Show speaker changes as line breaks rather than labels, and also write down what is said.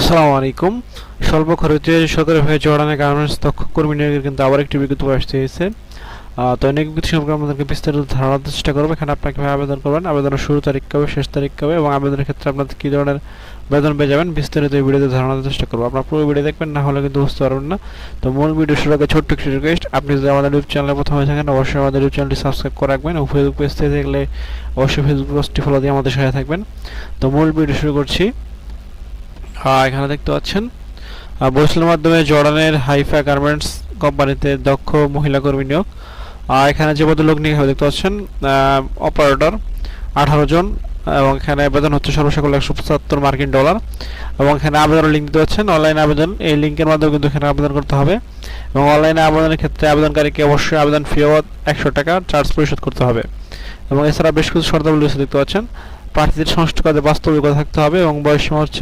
আসসালামু আলাইকুম। স্বল্প খরচে সরকারিভাবে জর্ডানের গার্মেন্টস দক্ষ কর্মী নিয়োগের কিন্তু আবার একটি বিজ্ঞপ্তি আসতে হয়েছে। তো এই বিজ্ঞপ্তি সম্পর্কে আমাদেরকে বিস্তারিত ধারণা দেওয়ার চেষ্টা করবো। এখানে আপনাকে আবেদন করবেন, আবেদনের শুরু তারিখ কবে, শেষ তারিখ কবে এবং আবেদনের ক্ষেত্রে আপনাদের কী ধরনের বেতন পেয়ে যাবেন বিস্তারিত এই ভিডিওতে ধারণা দেওয়ার চেষ্টা করবো। আপনার পুরো ভিডিও দেখবেন, না হলে কিন্তু বুঝতে পারবেন না। তো মূল ভিডিও শুরু আগে ছোট্ট একটি রিকোয়েস্ট, আপনি যদি আমাদের ইউটিউব চ্যানেলে প্রথম হয়ে থাকেন অবশ্যই আমাদের ইউটিউব চ্যানেলটি সাবস্ক্রাইব করে রাখবেন এবং ফেসবুক পেজ থেকে দেখলে অবশ্যই ফেসবুক পেজটি ফলো দিয়ে আমাদের সাথে থাকবেন। তো মূল ভিডিও শুরু করছি। এখানে দেখতে পাচ্ছেন বরিশালের মাধ্যমে জর্ডানের হাইফা গার্মেন্টস কোম্পানিতে দক্ষ মহিলা কর্মী নিয়োগ। এখানে যে পদে লোক নিয়োগ হবে দেখতে পাচ্ছেন অপারেটর 18 জন এবং এখানে বেতন হচ্ছে সর্বসকল $175 এবং এখানে আবেদনের লিঙ্ক দিতে পাচ্ছেন, অনলাইন আবেদন। এই লিঙ্কের মাধ্যমে কিন্তু এখানে আবেদন করতে হবে এবং অনলাইনে আবেদনের ক্ষেত্রে আবেদনকারীকে অবশ্যই আবেদন ফি বাবদ $100 চার্জ পরিশোধ করতে হবে এবং এছাড়া বেশ কিছু শর্তাবলী দেখতে পাচ্ছেন। প্রার্থীদের সংশ্লিষ্ট কাজে বাস্তব অভিজ্ঞতা থাকতে হবে এবং বয়সসীমা হচ্ছে